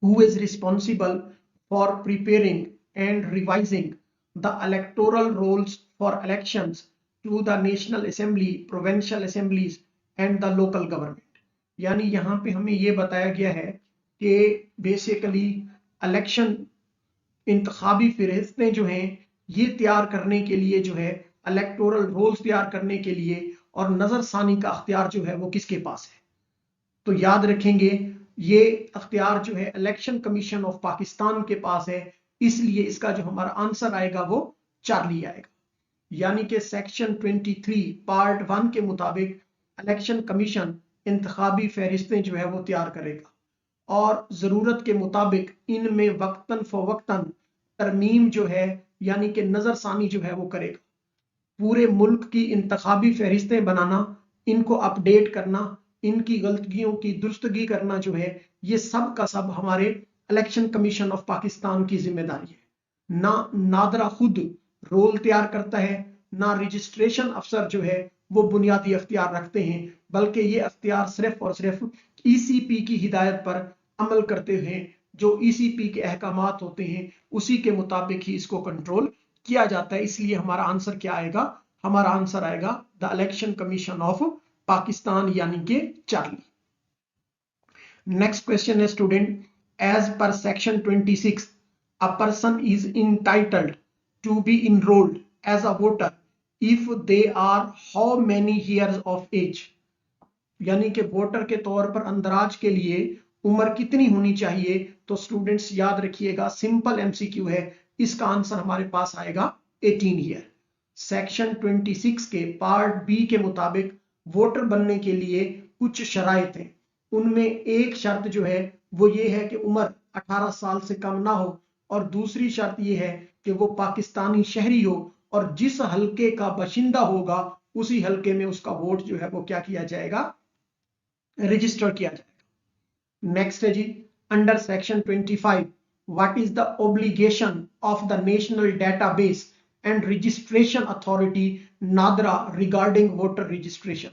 who is responsible for preparing and revising the electoral rolls for elections to the National Assembly, Provincial Assemblies and the local government। यानी यहाँ पे हमें ये बताया गया है कि बेसिकली इलेक्शन इंतखाबी फहरिस्तें जो हैं ये तैयार करने के लिए जो है इलेक्टोरल रोल्स तैयार करने के लिए और नजरसानी का अख्तियार जो है वो किसके पास है। तो याद रखेंगे ये अख्तियार जो है इलेक्शन कमीशन ऑफ पाकिस्तान के पास है, इसलिए इसका जो हमारा आंसर आएगा वो चार्ली आएगा। यानी कि सेक्शन 23 पार्ट 1 के मुताबिक इलेक्शन कमीशन इंतखाबी फहरिस्तें जो है वो तैयार करेगा और जरूरत के मुताबिक इनमें वक्तन फवक्तन तरमीम जो है यानी कि नजरसानी जो है वो करेगा। पूरे मुल्क की इंतखाबी फहरिस्तें बनाना, इनको अपडेट करना, इनकी गलतियों की दुरुस्तगी करना जो है ये सब का सब हमारे इलेक्शन कमीशन ऑफ पाकिस्तान की जिम्मेदारी है। ना नादरा खुद रोल तैयार करता है, ना रजिस्ट्रेशन अफसर जो है वो बुनियादी अख्तियार रखते हैं, बल्कि ये अख्तियार सिर्फ और सिर्फ ईसीपी की हिदायत पर अमल करते हैं। जो ईसीपी के अहकामात होते हैं उसी के मुताबिक ही इसको कंट्रोल किया जाता है। इसलिए हमारा आंसर क्या आएगा, हमारा आंसर आएगा the election commission of Pakistan यानी कि चार्ली। नेक्स्ट क्वेश्चन है student, as per section 26 a person is entitled to be enrolled as a voter if they are how many years of age. यानी कि voter के तौर पर अंदराज के लिए उम्र कितनी होनी चाहिए। तो स्टूडेंट्स याद रखिएगा, सिंपल एमसीक्यू है, इसका आंसर हमारे पास आएगा 18 ईयर। सेक्शन 26 के पार्ट बी के मुताबिक वोटर बनने के लिए कुछ शराइत हैं। उनमें एक शर्त जो है वो ये है कि उम्र 18 साल से कम ना हो, और दूसरी शर्त ये है कि वो पाकिस्तानी शहरी हो और जिस हलके का बाशिंदा होगा उसी हलके में उसका वोट जो है वो क्या किया जाएगा, रजिस्टर किया जाएगा। नेक्स्ट है जी, under section 25 what is the obligation of the national database and registration authority NADRA regarding voter registration.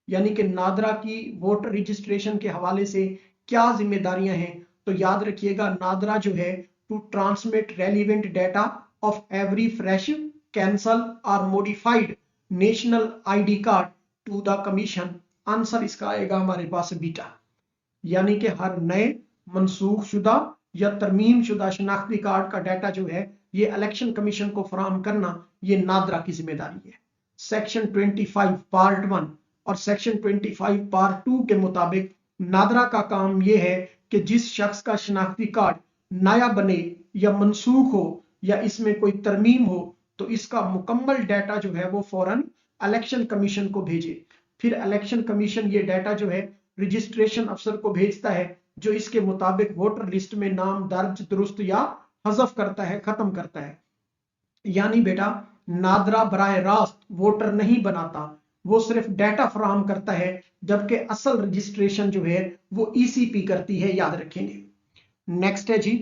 यानी कि नादरा की वोटर रजिस्ट्रेशन के हवाले से क्या जिम्मेदारियां हैं। तो याद रखिएगा, नादरा जो है to transmit relevant data of every fresh, cancel or modified national ID card to the commission. Answer इसका आएगा हमारे पास बीटा। यानी कि हर नए मनसूख शुदा या तरमीम शुदा शनाख्ती कार्ड का डाटा जो है ये इलेक्शन कमीशन को फराहम करना ये नादरा की जिम्मेदारी है। सेक्शन 25 पार्ट 1 और सेक्शन 25 पार्ट 2 के मुताबिक नादरा का काम यह है कि जिस शख्स का शनाख्ती कार्ड नया बने या मनसूख हो या इसमें कोई तरमीम हो तो इसका मुकम्मल डाटा जो है वो फौरन इलेक्शन कमीशन को भेजे। फिर इलेक्शन कमीशन ये डाटा जो है रजिस्ट्रेशन अफसर को भेजता है, जो इसके मुताबिक वोटर लिस्ट में नाम दर्ज, दुरुस्त या हज़फ करता है, खत्म करता है। यानी बेटा नादरा बराह रास्त वोटर नहीं बनाता, वो सिर्फ डाटा फराहम करता है, जबकि असल रजिस्ट्रेशन जो है वो ईसीपी करती है, याद रखेंगे। नेक्स्ट है जी,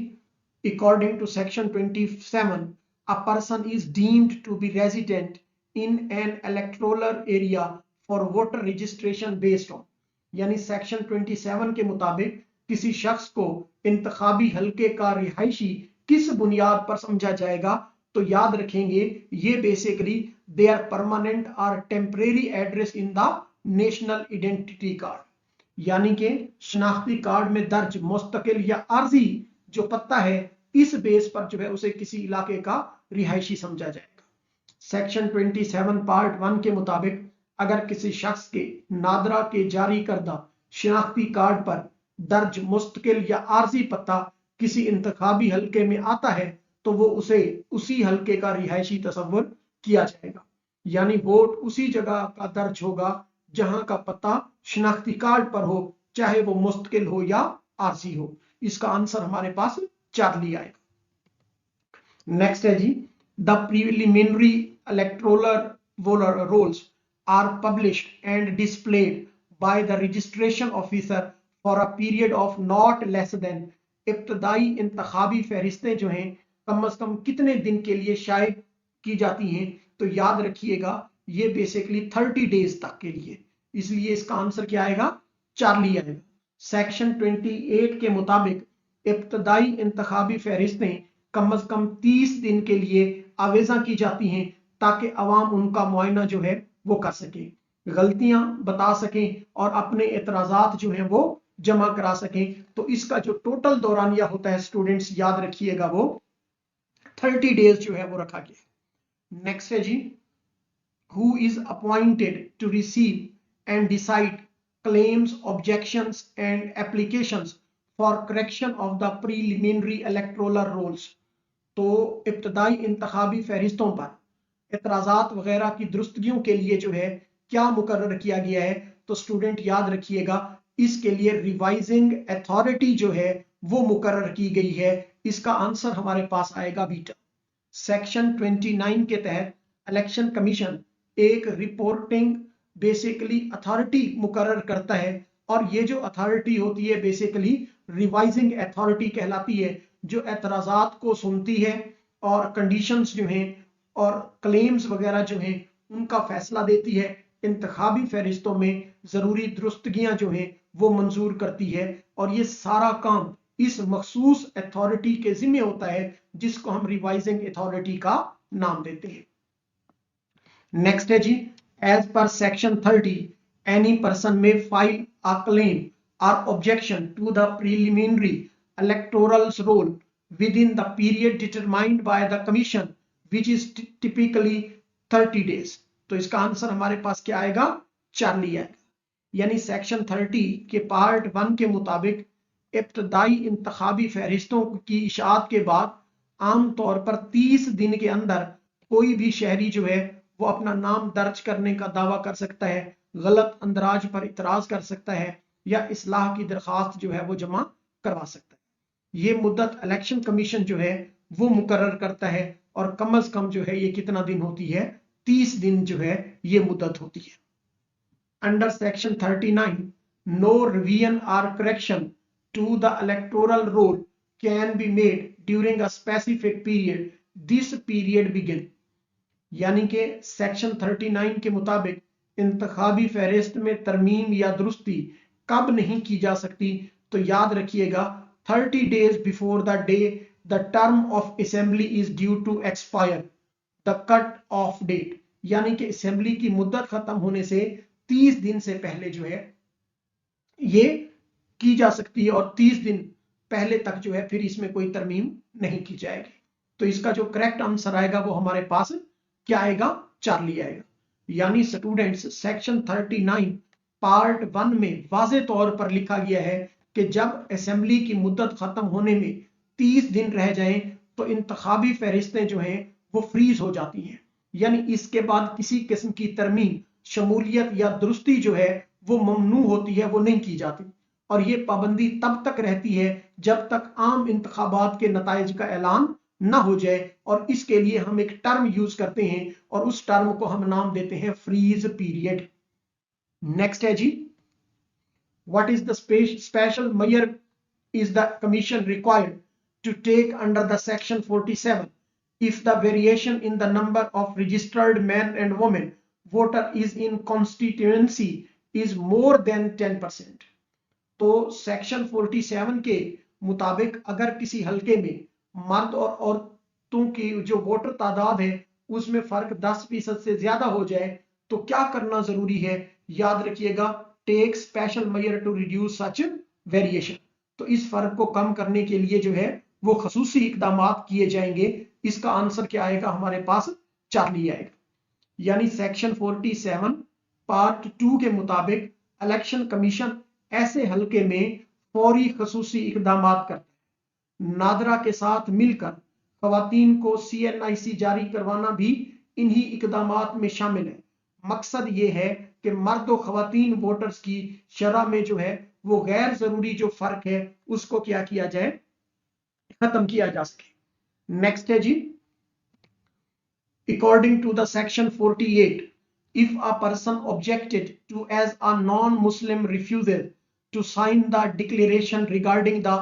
according to section 27 a person is deemed to be resident in an electoral area for voter registration based on. यानी सेक्शन 27 के मुताबिक किसी शख्स को इंतखाबी हलके का रिहायशी किस बुनियाद पर समझा जाएगा। तो याद रखेंगे ये बेसिकली देयर परमानेंट और temporary address in the national identity card. यानी कि शनाख्ती कार्ड में दर्ज मुस्तकिल या आर्जी जो पता है इस बेस पर जो है उसे किसी इलाके का रिहायशी समझा जाएगा। सेक्शन 27 पार्ट 1 के मुताबिक अगर किसी शख्स के नादरा के जारी करदा शनाख्ती कार्ड पर दर्ज मुस्तकिल या आर्जी पता किसी इंतखाबी हलके में आता है तो वो उसे उसी हलके का रिहायशी तस्वुर किया जाएगा। यानी वोट उसी जगह का दर्ज होगा जहां का पता शनाख्ती कार्ड पर हो, चाहे वो मुस्तकिल हो या आर्जी हो। इसका आंसर हमारे पास चार्ली आएगा। नेक्स्ट है जी, the preliminary electoral rolls are published and displayed by the registration officer for a period of not less than। इब्तदाई इंतखाबी फहरिस्तें जो हैं कम से कम कितने दिन के लिए शाये की जाती हैं। तो याद रखिएगा ये बेसिकली 30 डेज तक के लिए, इसलिए इसका आंसर क्या आएगा, चार्ली आएगा। सेक्शन 28 के मुताबिक इब्तदाई इंतखाबी फहरिस्तें कम अज कम 30 दिन के लिए आवेजा की जाती हैं ताकि अवाम उनका मुआयना जो है वो कर सके, गलतियां बता सकें और अपने एतराजात जो हैं वो जमा करा सकें। तो इसका जो टोटल दौरानिया होता है स्टूडेंट्स याद रखिएगा वो 30 डेज जो है वो रखा गया। नेक्स्ट है जी, who is appointed to receive and decide claims, objections and applications for correction of the preliminary electoral rolls। तो इब्तदाई इंतखाबी फहरिस्तों पर एतराज़ात वगैरह की दुरुस्तगियों के लिए जो है क्या मुकर्रर किया गया है, तो स्टूडेंट याद रखिएगा इसके लिए रिवाइजिंग अथॉरिटी जो है वो मुकर्रर की गई है। इसका आंसर हमारे पास आएगा बीटा। सेक्शन 29 के तहत इलेक्शन कमीशन एक रिपोर्टिंग बेसिकली अथॉरिटी मुकर्रर करता है और ये जो अथॉरिटी होती है बेसिकली रिवाइजिंग अथॉरिटी कहलाती है, जो एतराज़ात को सुनती है और कंडीशंस जो हैं और क्लेम्स वगैरह जो हैं उनका फैसला देती है, इंतखाबी फहरिस्तों में ज़रूरी दुरुस्तगियां जो हैं वो मंजूर करती है और ये सारा काम इस मखसूस अथॉरिटी के जिम्मे होता है जिसको हम रिवाइजिंग अथॉरिटी का नाम देते हैं। नेक्स्ट है जी, as per section 30 any person may file a claim or objection to the preliminary electoral roll within the period determined by the commission which is typically 30 days। तो इसका आंसर हमारे पास क्या आएगा, चार्ली आएगा। यानी सेक्शन 30 के पार्ट 1 के मुताबिक इब्तदाई इंतखाबी फहरिस्तों की इशाअत के बाद आम तौर पर 30 दिन के अंदर कोई भी शहरी जो है वो अपना नाम दर्ज करने का दावा कर सकता है, गलत अंदराज पर इतराज कर सकता है या इस्लाह की दरखास्त जो है वो जमा करवा सकता है। ये मुद्दत इलेक्शन कमीशन जो है वो मुकर्रर करता है और कम से कम जो है ये कितना दिन होती है, 30 दिन जो है ये मुद्दत होती है। अंडर सेक्शन 39 नो रिवीजन और correction to the electoral roll can be made during a specific period, this period begin. यानी कि सेक्शन 39 के मुताबिक इंतखाबी फहरिस्त में तरमीम या दुरुस्ती कब नहीं की जा सकती, तो याद रखिएगा 30 days before the day the term of assembly is due to expire, the cut off date। यानी कि असेंबली की मुद्दत खत्म होने से 30 दिन से पहले जो है ये की जा सकती है और 30 दिन पहले तक जो है फिर इसमें कोई तरमीम नहीं की जाएगी। तो इसका जो करेक्ट आंसर आएगा वो हमारे पास क्या आएगा, चार्ली आएगा। यानी स्टूडेंट्स सेक्शन 39 पार्ट 1 में वाज़े तौर पर लिखा गया है कि जब असेंबली की मुद्दत खत्म होने में 30 दिन रह जाएं तो इंतखाबी फहरिस्तें जो हैं वो फ्रीज हो जाती हैं, यानी इसके बाद किसी किस्म की तरमीम, शमूलियत या दुरुस्ती जो है वो ममनू होती है, वो नहीं की जाती। और ये पाबंदी तब तक रहती है जब तक आम इंतखाबात के नताइज का ऐलान ना हो जाए और इसके लिए हम एक टर्म यूज करते हैं और उस टर्म को हम नाम देते हैं फ्रीज पीरियड। नेक्स्ट है जी, what is the special measure is the commission required to take under the section 47 if the variation in the number of registered men and women voter is in constituency is more than 10%। तो section 47 के मुताबिक अगर किसी हलके में मर्द और औरतों की जो वोटर तादाद है उसमें फर्क 10% से ज्यादा हो जाए तो क्या करना जरूरी है, याद रखिएगा take special measure to reduce such variation. तो इस फर्क को कम करने के लिए जो है वो खसूसी इकदाम किए जाएंगे। इसका आंसर क्या आएगा, हमारे पास चार्ली आएगा। यानी सेक्शन 47 पार्ट 2 के मुताबिक इलेक्शन कमीशन ऐसे हलके में फौरी खसूसी इकदाम करता है। नादरा के साथ मिलकर खवातीन को CNIC जारी करवाना भी इन्हीं इकदामात में शामिल है। मकसद ये है कि मर्द और खवातीन वोटर्स की शरह में जो है वो गैर जरूरी जो फर्क है उसको क्या किया जाए, खत्म किया जा सके। नेक्स्ट है जी, according to the section 48 if a person objected to as a non-Muslim refusal to sign the declaration regarding the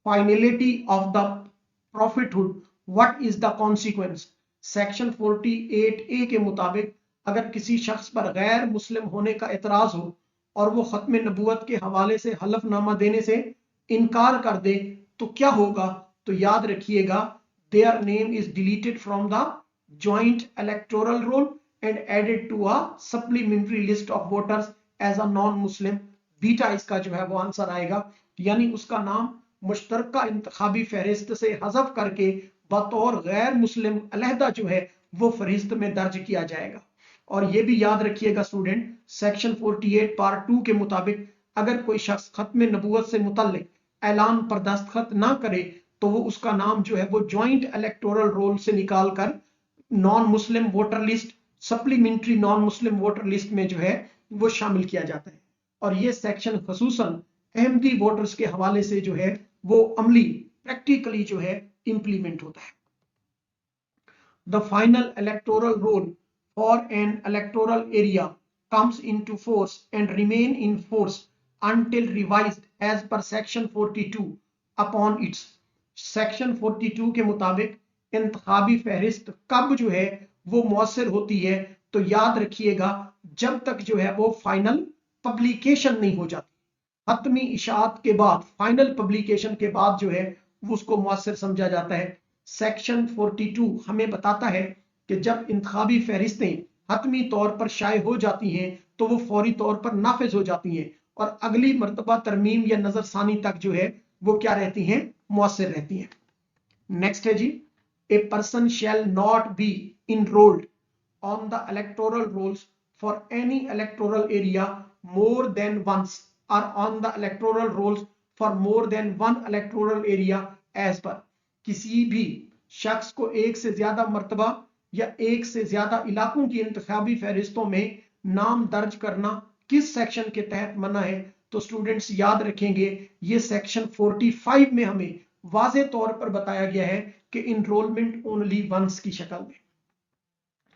finality of the prophethood, what is the consequence? Section 48A के मुताबिक अगर किसी शख्स पर गैर मुस्लिम होने का एतराज हो और वो खत्म नबूवत के हवाले से हलफनामा देने से इनकार कर दे तो क्या होगा, तो याद रखिएगा their name is deleted from the joint electoral roll and added to a supplementary list of voters as a non Muslim. बीटा इसका जो है वो आंसर आएगा, यानी उसका नाम मुश्तरका इंतखाबी फहरिस्त से हज़फ करके बतौर गैर मुस्लिम अलहदा जो है वो फहरिस्त में दर्ज किया जाएगा। और ये भी याद रखिएगा स्टूडेंट, सेक्शन 48 पार्ट 2 के मुताबिक अगर कोई शख्स खत्म नबूवत से मुतल्लिक ऐलान पर दस्तखत ना करे तो वो उसका नाम जो है वो ज्वाइंट इलेक्टोरल रोल से निकाल कर non Muslim voter list, supplementary non Muslim voter list में जो है वो शामिल किया जाता है। और ये सेक्शन खसूसन अहमदी वोटर्स के हवाले से जो है वो अमली प्रैक्टिकली जो है इंप्लीमेंट होता है। The final electoral roll for an electoral area comes into force and remain in force until revised as per section 42 upon its। section 42 के मुताबिक इंतखाबी फहरिस्त कब जो है वो मौसर होती है, तो याद रखिएगा जब तक जो है वो फाइनल पब्लिकेशन नहीं हो जाती। हतमी इशात के बाद, फाइनल पब्लिकेशन के बाद जो है वो उसको मौसर समझा जाता है। सेक्शन 42 हमें बताता है कि जब इंतखाबी फहरिस्तें हतमी तौर पर शाये हो जाती हैं तो वो फौरी तौर पर नाफिज हो जाती हैं और अगली मरतबा तरमीम या नजरसानी तक जो है वो क्या रहती हैं, मौसर रहती हैं। नेक्स्ट है जी, a person shall not be enrolled on the electoral rolls for any electoral area more than once or on the electoral rolls for more than one electoral area as per. किसी भी शख्स को एक से ज्यादा मर्तबा या एक से ज्यादा इलाकों की इंतखाबी फहरिस्तों में नाम दर्ज करना किस सेक्शन के तहत मना है, तो स्टूडेंट्स याद रखेंगे ये सेक्शन 45 में हमें वाज़े तौर पर बताया गया है कि इनरोलमेंट ओनली वंस की शक्ल में।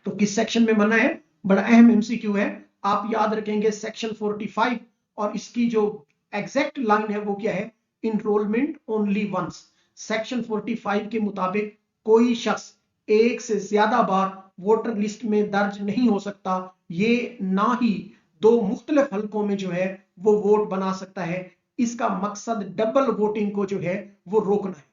तो किस सेक्शन में मना है, बड़ा अहम एमसीक्यू है, आप याद रखेंगे सेक्शन 45 और इसकी जो एग्जैक्ट लाइन है वो क्या है, इनरोलमेंट ओनली वंस। सेक्शन 45 के मुताबिक कोई शख्स एक से ज्यादा बार वोटर लिस्ट में दर्ज नहीं हो सकता, ये ना ही दो मुख्तलिफ हलकों में जो है वो वोट बना सकता है। इसका मकसद डबल वोटिंग को जो है वो रोकना है।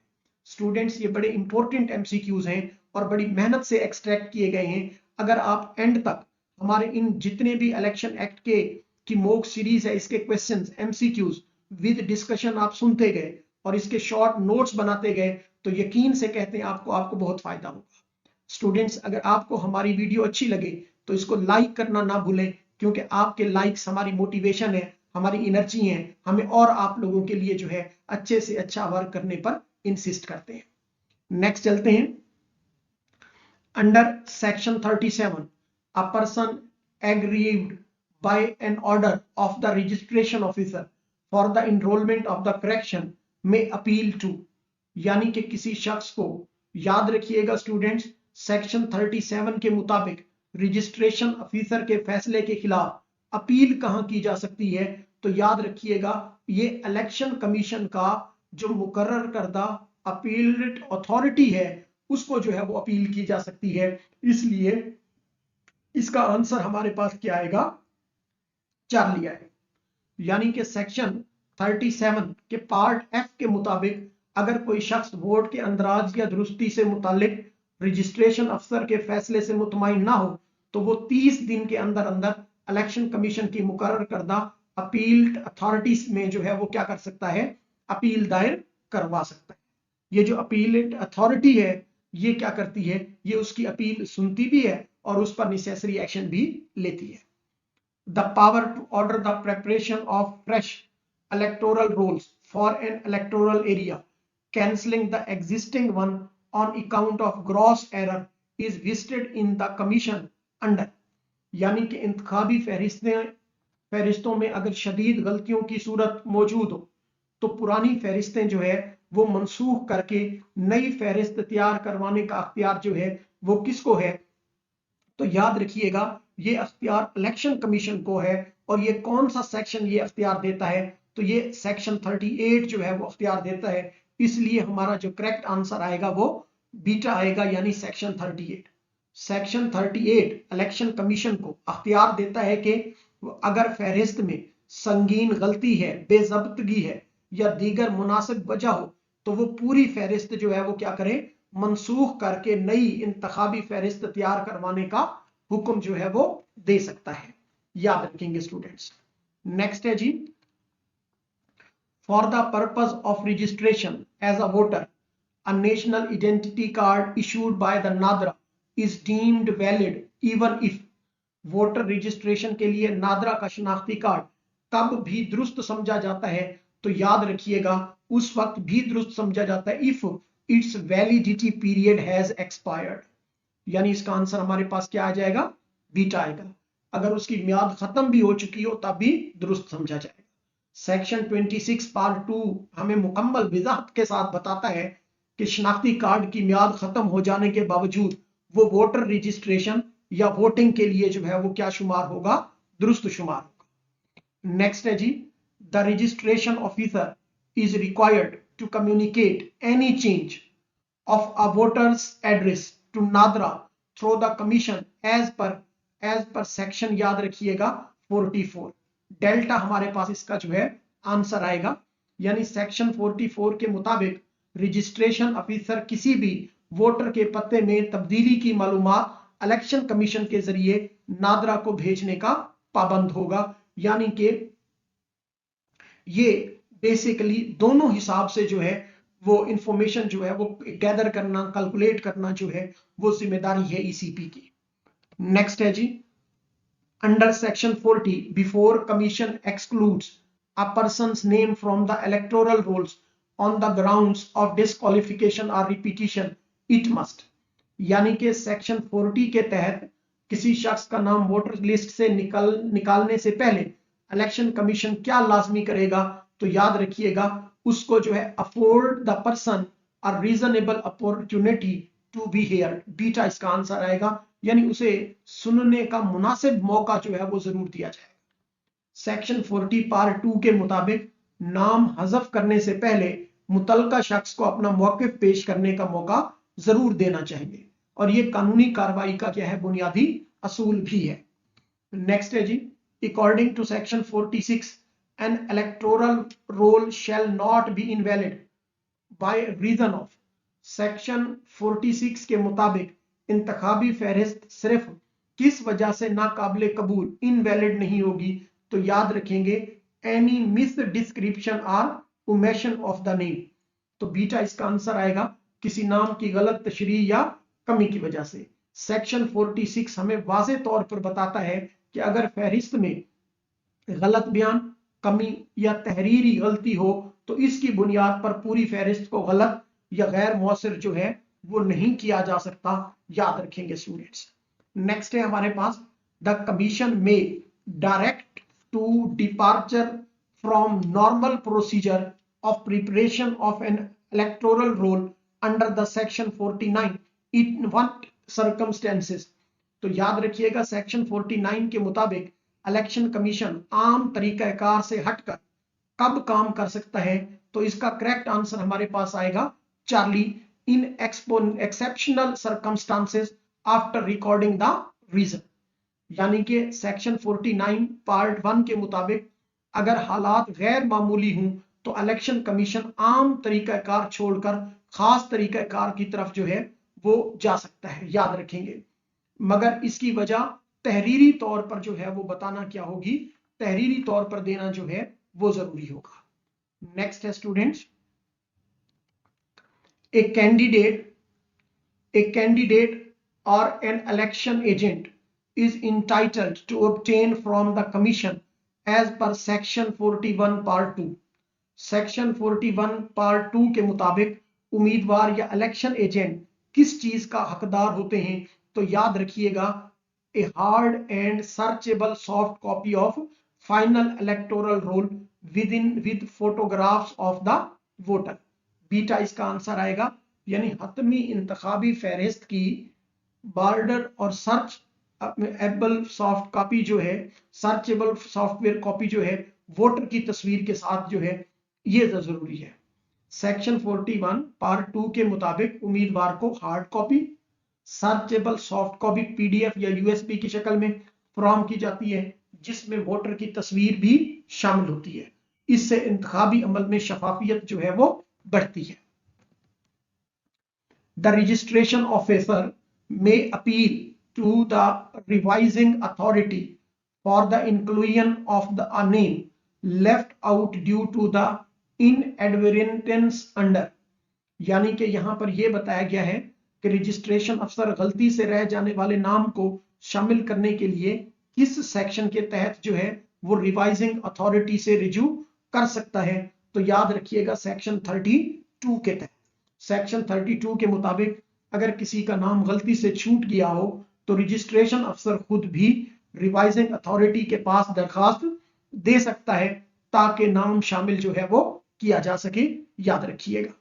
स्टूडेंट्स ये बड़े इंपॉर्टेंट एमसीक्यूज हैं और बड़ी मेहनत से एक्सट्रैक्ट किए गए हैं। अगर आप एंड तक हमारे इन जितने भी इलेक्शन एक्ट के की मॉक सीरीज है इसके क्वेश्चंस एमसीक्यूज विद डिस्कशन आप सुनते गए और इसके शॉर्ट नोट्स बनाते गए तो यकीन से कहते हैं आपको बहुत फायदा होगा। स्टूडेंट्स अगर आपको हमारी वीडियो अच्छी लगे तो इसको लाइक करना ना भूलें, क्योंकि आपके लाइक्स हमारी मोटिवेशन है, हमारी एनर्जी है, हमें और आप लोगों के लिए जो है अच्छे से अच्छा वर्क करने पर इंसिस्ट करते हैं। नेक्स्ट चलते हैं। Under section 37 a person aggrieved by an order of the registration officer for the enrolment of the correction may appeal to, यानी कि किसी शख्स को, याद रखिएगा स्टूडेंट्स, सेक्शन 37 के मुताबिक रजिस्ट्रेशन ऑफिसर के फैसले के खिलाफ अपील कहां की जा सकती है, तो याद रखिएगा ये इलेक्शन कमीशन का जो मुकर्रर करदा अपीलेट अथॉरिटी है उसको जो है वो अपील की जा सकती है। इसलिए इसका आंसर हमारे पास क्या आएगा, चार्ली आएगा। यानी कि सेक्शन 37 के पार्ट एफ के मुताबिक अगर कोई शख्स वोट के अंदराज या दुरुस्ती से मुतालिक रजिस्ट्रेशन अफसर के फैसले से मुतमईन ना हो तो वो 30 दिन के अंदर अंदर इलेक्शन कमीशन की मुकर्रर करदा अपील अथॉरिटीज में जो है वो क्या कर सकता है, अपील दायर करवा सकता है। ये जो अपीलेट अथॉरिटी है ये क्या करती है, ये उसकी अपील सुनती भी है और उस पर नेसेसरी एक्शन भी लेती है। The power to order the preparation of fresh electoral rolls for an electoral area, cancelling the existing one on account of gross error is vested in the commission under। यानी कि इंतखाबी फहरिस्तों में अगर शदीद गलतियों की सूरत मौजूद हो तो पुरानी फहरिस्तें जो है वो मनसूख करके नई फहरिस्त तैयार करवाने का अख्तियार जो है वो किसको है, तो याद रखिएगा ये अख्तियार इलेक्शन कमीशन को है। और ये कौन सा सेक्शन ये अख्तियार देता है, तो ये सेक्शन 38 जो है वो अख्तियार देता है। इसलिए हमारा जो करेक्ट आंसर आएगा वो बीटा आएगा, यानी सेक्शन 38। सेक्शन 38 इलेक्शन कमीशन को अख्तियार देता है कि अगर फहरिस्त में संगीन गलती है, बेजब्तगी है या दीगर मुनासिब वजह हो तो वो पूरी फहरिस्त जो है वो क्या करे, मनसूख करके नई इंतखाबी फहरिस्त तैयार करवाने का हुक्म जो है वो दे सकता है। याद रखेंगे स्टूडेंट्स। नेक्स्ट है जी, for the purpose of registration as a voter a national identity card issued by the NADRA is deemed valid even if voter registration के लिए नादरा का शनाख्ती कार्ड कब भी दुरुस्त समझा जाता है, तो याद रखिएगा उस वक्त भी दुरुस्त समझा जाता है if it's validity period has expired. यानी इसका आंसर हमारे पास क्या आ जाएगा, बीटा आएगा। अगर उसकी मियाद खत्म भी हो चुकी हो तब भी दुरुस्त समझा जाएगा। सेक्शन 26 पार्ट 2 हमें मुकम्मल वजाहत के साथ बताता है कि शनाख्ती कार्ड की मियाद खत्म हो जाने के बावजूद वो वोटर रजिस्ट्रेशन या वोटिंग के लिए जो है वो क्या शुमार होगा, दुरुस्त शुमार होगा। नेक्स्ट है जी, the registration officer is required to communicate any change of a voter's address to NADRA through the commission as per section, याद रखिएगा 44। डेल्टा हमारे पास इसका जो है आंसर आएगा। यानी सेक्शन 44 के मुताबिक रजिस्ट्रेशन ऑफिसर किसी भी वोटर के पते में तब्दीली की मालूमात इलेक्शन कमीशन के जरिए नादरा को भेजने का पाबंद होगा। यानी कि ये बेसिकली दोनों हिसाब से जो है वो इंफॉर्मेशन जो है वो गैदर करना, कैलकुलेट करना जो है वो जिम्मेदारी है ईसीपी की। नेक्स्ट है जी, under section 40 before commission excludes a person's name from the electoral rolls on the grounds of disqualification or repetition, it must। यानी कि सेक्शन 40 के तहत किसी शख्स का नाम वोटर लिस्ट से निकालने से पहले इलेक्शन कमीशन क्या लाजमी करेगा, तो याद रखिएगा उसको जो है afford the person a reasonable opportunity to be heard. बीटा इसका आंसर आएगा। यानी उसे सुनने का मुनासिब मौका जो है वो जरूर दिया जाएगा। सेक्शन 40 पार्ट 2 के मुताबिक नाम हजफ करने से पहले मुतलका शख्स को अपना मौकिफ पेश करने का मौका जरूर देना चाहिए, और ये कानूनी कार्रवाई का क्या है, बुनियादी असूल भी है। नेक्स्ट है जी, according to section 46 an electoral roll shall not be invalid by reason of. Section 46 के मुताबिक इंतखाबी फहरिस्त सिर्फ किस वजह से नाकाबिले कबूल इनवैलिड नहीं होगी, तो याद रखेंगे एनी मिस डिस्क्रिप्शन और ओमिशन ऑफ द नेम। तो बीटा इसका आंसर आएगा किसी नाम की गलत तशरीह या कमी की वजह से। सेक्शन 46 हमें वाज़े तौर पर बताता है कि अगर फहरिस्त में गलत बयान, कमी या तहरीरी गलती हो तो इसकी बुनियाद पर पूरी फहरिस्त को गलत या गैर मौसर जो है वो नहीं किया जा सकता। याद रखेंगे स्टूडेंट्स। नेक्स्ट है हमारे पास, द कमीशन में direct to departure from normal procedure of preparation of an electoral roll under the section 49 in what circumstances। तो याद रखिएगा सेक्शन 49 के मुताबिक इलेक्शन कमीशन आम तरीकाकार से हटकर कब काम कर सकता है, तो इसका करेक्ट आंसर हमारे पास आएगा Charlie, in exceptional circumstances after recording the reason. यानी कि सेक्शन 49 पार्ट 1 के मुताबिक अगर हालात गैर मामूली हों तो इलेक्शन कमीशन आम तरीकाकार छोड़कर खास तरीकाकार की तरफ जो है वो जा सकता है। याद रखेंगे, मगर इसकी वजह तहरीरी तौर पर जो है वो बताना क्या होगी, तहरीरी तौर पर देना जो है वो जरूरी होगा। नेक्स्ट है स्टूडेंट्स, ए कैंडिडेट और an election agent is entitled to obtain from the commission as per section 41 part 2। section 41 part 2 के मुताबिक उम्मीदवार या इलेक्शन एजेंट किस चीज का हकदार होते हैं, तो याद रखिएगा a hard and searchable soft copy of final electoral roll with photographs of the voter. Beta इसका आंसर आएगा। यानी हतमी इंतखाबी फहरिस्त की बॉर्डर और सर्च एबल सॉफ्ट कॉपी जो है, सर्चेबल सॉफ्टवेयर कॉपी जो है वोटर की तस्वीर के साथ जो है ये जरूरी है। सेक्शन 41 पार्ट 2 के मुताबिक उम्मीदवार को hard copy, searchable soft copy PDF या यूएसबी की शक्ल में फराहम की जाती है जिसमें वोटर की तस्वीर भी शामिल होती है। इससे इंतखाबी अमल में शफाफियत जो है वो बढ़ती है। The registration officer may appeal to the revising authority for the inclusion of the name left out due to the inadvertence under. यानी कि यहां पर यह बताया गया है कि रजिस्ट्रेशन अफसर गलती से रह जाने वाले नाम को शामिल करने के लिए किस सेक्शन के तहत जो है वो रिवाइजिंग अथॉरिटी से रिज्यू कर सकता है। तो याद रखिएगा सेक्शन 32 के तहत। सेक्शन 32 के मुताबिक अगर किसी का नाम गलती से छूट गया हो तो रजिस्ट्रेशन अफसर खुद भी रिवाइजिंग अथॉरिटी के पास दरखास्त दे सकता है ताकि नाम शामिल जो है वो किया जा सके। याद रखिएगा।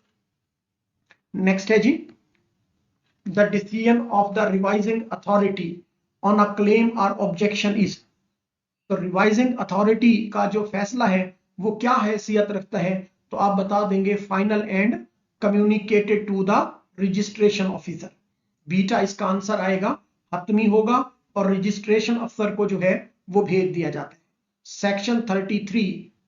नेक्स्ट है जी, the decision of the revising authority on a claim or objection is. तो रिवाइजिंग अथॉरिटी का जो फैसला है वो क्या हैसियत रखता है, तो आप बता देंगे final and communicated to the registration officer. बीटा इसका आंसर आएगा, हतमी होगा और रजिस्ट्रेशन अफसर को जो है वो भेज दिया जाता है। सेक्शन 33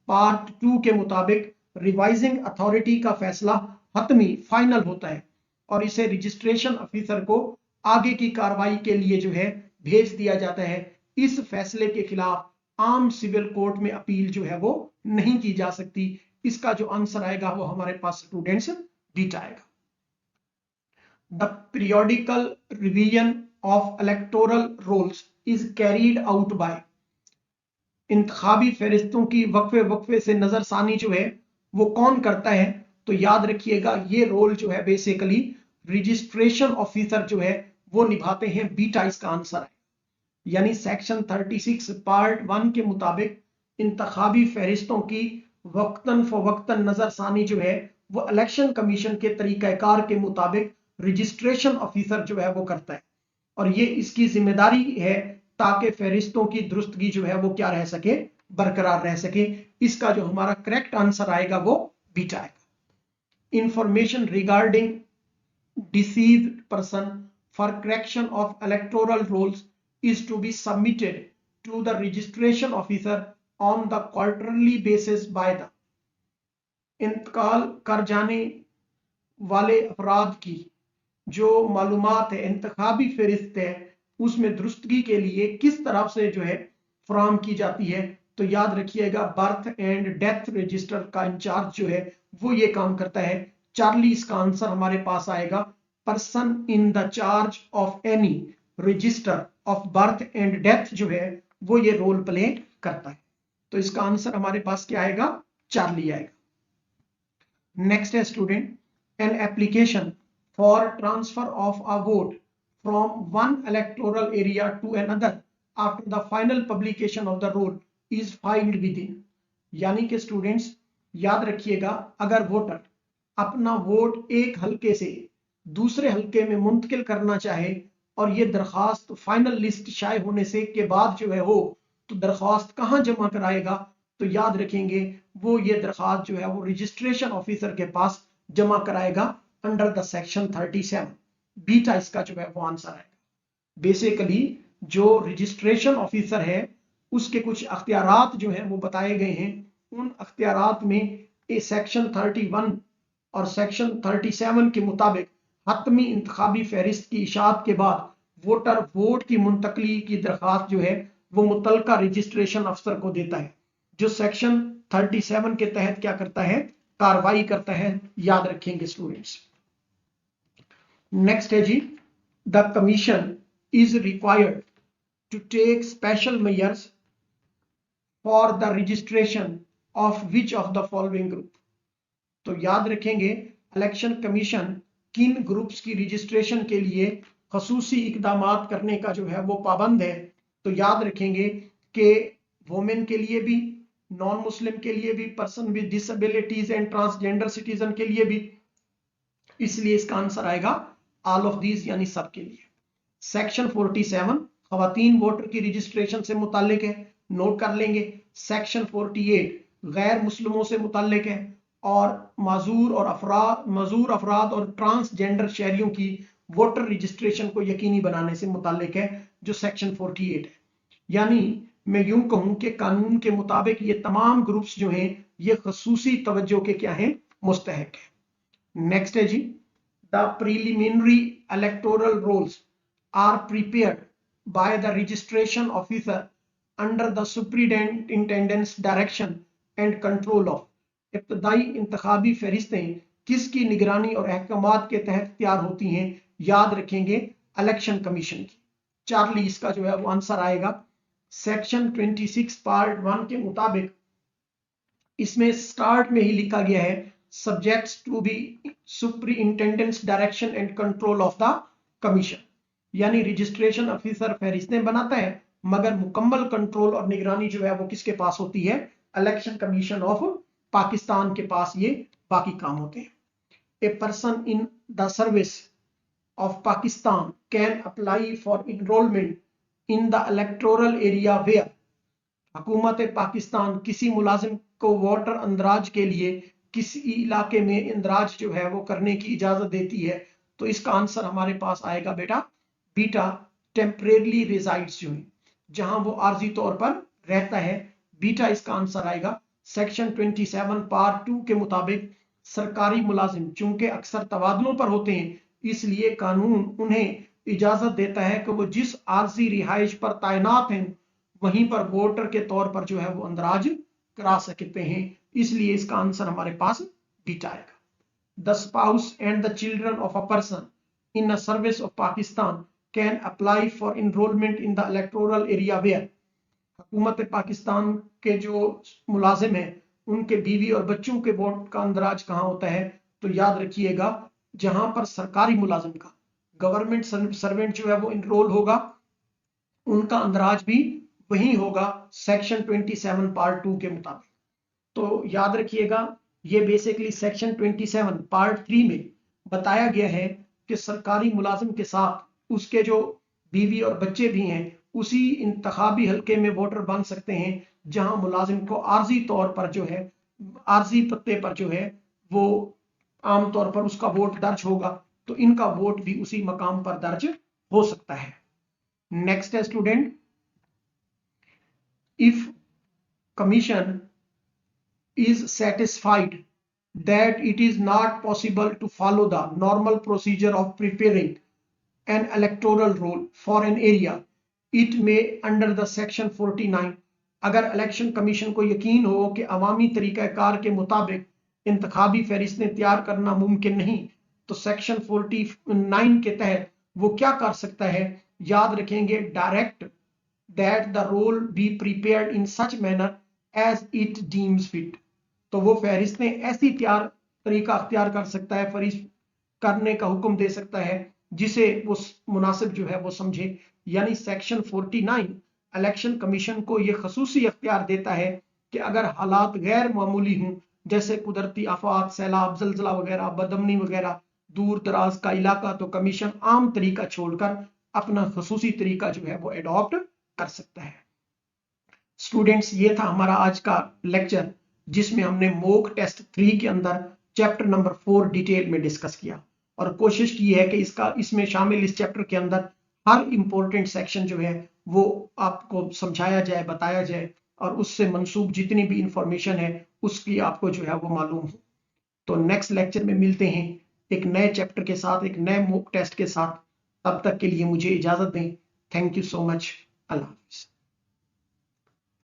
पार्ट 2 के मुताबिक रिवाइजिंग अथॉरिटी का फैसला हतमी फाइनल होता है और इसे रजिस्ट्रेशन ऑफिसर को आगे की कार्रवाई के लिए जो है भेज दिया जाता है। इस फैसले के खिलाफ आम सिविल कोर्ट में अपील जो है वो नहीं की जा सकती। इसका जो आंसर आएगा वो हमारे पास स्टूडेंट्स बीटा आएगा। The periodical revision of electoral rolls is carried out by. इंतखाबी फहरिस्तों की वक्फे वक्फे से नजरसानी जो है वो कौन करता है, तो याद रखिएगा ये रोल जो है बेसिकली रजिस्ट्रेशन ऑफिसर जो है वो निभाते हैं। बीटा इसका आंसर है। यानी सेक्शन 36 पार्ट 1 के मुताबिक इंतखाबी फहरिस्तों की वक्तन फवक्तन नजरसानी जो है वो इलेक्शन कमीशन के तरीकाकार के मुताबिक रजिस्ट्रेशन ऑफिसर जो है वो करता है और ये इसकी जिम्मेदारी है ताकि फहरिस्तों की दुरुस्तगी जो है वो क्या रह सके, बरकरार रह सके। इसका जो हमारा करेक्ट आंसर आएगा वो बीटा आएगा। Information regarding deceased person for correction of electoral rolls is to be submitted to the registration officer on the quarterly basis by the। इंतकाल कर जाने वाले अफराद की जो मालूमात है, इंतखाबी फहरिस्त है, उसमें दुरुस्तगी के लिए किस तरह से जो है फराहम की जाती है। तो याद रखिएगा बर्थ एंड डेथ रजिस्टर का इंचार्ज जो है वो ये काम करता है। चार्ली इसका आंसर हमारे पास आएगा। Person in the charge of any register of birth and death जो है वो ये रोल प्ले करता है। तो इसका आंसर हमारे पास क्या आएगा, चार्ली आएगा। नेक्स्ट है student, an application for transfer of a vote from one electoral area to another after the final publication of the roll is filed within. यानी कि स्टूडेंट्स याद रखिएगा अगर वोटर अपना वोट एक हलके से दूसरे हलके में मुंतकिल करना चाहे और ये दरखास्त फाइनल लिस्ट शाये होने से के बाद जो है हो तो दरखास्त कहां जमा कराएगा, तो याद रखेंगे वो ये दरखास्त जो है वो रजिस्ट्रेशन ऑफिसर के पास जमा कराएगा अंडर द सेक्शन 37। बीटा इसका जो है वो आंसर आएगा। बेसिकली जो रजिस्ट्रेशन ऑफिसर है उसके कुछ अख्तियारात जो है वो बताए गए हैं। उन अख्तियारात में सेक्शन 31 और सेक्शन 37 के मुताबिक हतमी इंतखाबी फहरिस्त की इशाअत के बाद वोटर वोट की मुंतकली की दरखास्त जो है वो मुतलका रजिस्ट्रेशन अफसर को देता है जो सेक्शन 37 के तहत क्या करता है, कार्रवाई करता है। याद रखेंगे स्टूडेंट्स। नेक्स्ट है जी, the commission is required to take special measures for the registration of which of the following group. तो याद रखेंगे इलेक्शन कमीशन किन ग्रुप्स की रजिस्ट्रेशन के लिए खसूसी इकदामात करने का जो है वो पाबंद है। तो याद रखेंगे कि वोमेन के लिए भी, नॉन मुस्लिम के लिए भी, person with disabilities and transgender citizen के लिए भी। इसलिए इसका आंसर आएगा ऑल ऑफ दीज, यानी सब के लिए। सेक्शन 47 खवातीन वोटर की रजिस्ट्रेशन से मुतालिक है, नोट कर लेंगे। सेक्शन 48 गैर मुस्लिमों से मुतालिक है और मजूर अफराद और ट्रांसजेंडर शहरियों की वोटर रजिस्ट्रेशन को यकीनी बनाने से मुतालिक है जो सेक्शन 48 है। यानी मैं यूं कहूं कि कानून के मुताबिक ये तमाम ग्रुप्स जो हैं ये खसूसी तवज्जो के क्या हैं, मुस्तहक है। नेक्स्ट है जी, The preliminary electoral rolls are prepared by the registration officer under the superintendent's direction and control of. इब्तदाई इंतखाबी फहरिस्तें किसकी निगरानी और अहकामात के तहत तैयार होती हैं? याद रखेंगे इलेक्शन कमीशन की। चार्ली इसका जो है वो आंसर आएगा। सेक्शन 26 पार्ट 1 के मुताबिक इसमें स्टार्ट में ही लिखा गया है subjects to be superintendent's direction and control of the commission, यानी रजिस्ट्रेशन ऑफिसर फहरिस्तें बनाता है मगर मुकम्मल कंट्रोल और निगरानी जो है वो किसके पास होती है? इलेक्शन कमीशन ऑफ पाकिस्तान के पास ये बाकी काम होते हैं। A person in the service of Pakistan can apply for enrolment in the electoral area where, हुकूमत पाकिस्तान किसी मुलाजिम को वोटर अंदराज के लिए किसी इलाके में इंदराज जो है वो करने की इजाजत देती है। तो इसका आंसर हमारे पास आएगा बेटा बीटा, टेम्परेरली रिजाइड्स जो है, जहां वो आर्जी तौर पर रहता है। बीटा इसका आंसर आएगा। सेक्शन 27 पार्ट 2 के मुताबिक सरकारी मुलाजिम चूंकि अक्सर तबादलों पर होते हैं, इसलिए कानून उन्हें इजाजत देता है कि वो जिस आर्जी रिहाइश पर तैनात हैं वहीं पर वोटर के तौर पर जो है वो अंदराज करा सकते हैं। इसलिए इसका आंसर हमारे पास बीटा आएगा। The spouse and the children of a person in the service of Pakistan can apply for enrolment in the electoral area where, हुकूमत पाकिस्तान के जो मुलाजिम हैं उनके बीवी और बच्चों के वोट का अंदराज कहाँ होता है? तो याद रखिएगा जहां पर सरकारी मुलाजिम का गवर्नमेंट सर्वेंट जो है वो इनरोल होगा उनका अंदराज भी वही होगा सेक्शन 27 पार्ट 2 के मुताबिक। तो याद रखिएगा ये बेसिकली सेक्शन 27 पार्ट 3 में बताया गया है कि सरकारी मुलाजिम के साथ उसके जो बीवी और बच्चे भी हैं उसी इंतखाबी हल्के में वोटर बन सकते हैं जहां मुलाजिम को आर्जी तौर पर जो है आर्जी पत्ते पर जो है वो आमतौर पर उसका वोट दर्ज होगा, तो इनका वोट भी उसी मकाम पर दर्ज हो सकता है। नेक्स्ट है student, if commission is satisfied that it is not possible to follow the normal procedure of preparing an electoral roll for an area, it may under the section 49, अगर इलेक्शन कमीशन को यकीन हो कि अवामी तरीक़ाकार के मुताबिक इंतखाबी फहरिस्तें तैयार करना मुमकिन नहीं, तो सेक्शन 49 के तहत वो क्या कर सकता है? याद रखेंगे direct that the roll be prepared in such manner as it deems fit, तो वो फहरिस्तें ऐसी तरीका अख्तियार कर सकता है, फहरिस्त करने का हुक्म दे सकता है जिसे वो मुनासिब जो है वो समझे। यानी सेक्शन 49 इलेक्शन कमीशन को ये खसूसी अख्तियार देता है कि अगर हालात गैर मामूली हों जैसे कुदरती आफात, सैलाब, जलजला वगैरह, बदअमनी वगैरह, दूर दराज का इलाका, तो कमीशन आम तरीका छोड़कर अपना खसूसी तरीका जो है वो एडॉप्ट कर सकता है। स्टूडेंट्स ये था हमारा आज का लेक्चर जिसमें हमने मॉक टेस्ट 3 के अंदर चैप्टर नंबर 4 डिटेल में डिस्कस किया और कोशिश की है कि इसमें शामिल इस चैप्टर के अंदर हर इंपॉर्टेंट सेक्शन जो है वो आपको समझाया जाए, बताया जाए और उससे मंसूब जितनी भी इंफॉर्मेशन है उसकी आपको जो है वो मालूम हो। तो नेक्स्ट लेक्चर में मिलते हैं एक नए चैप्टर के साथ, एक नए मॉक टेस्ट के साथ। तब तक के लिए मुझे इजाजत दें। Thank you so much. अल्लाह हाफिज़।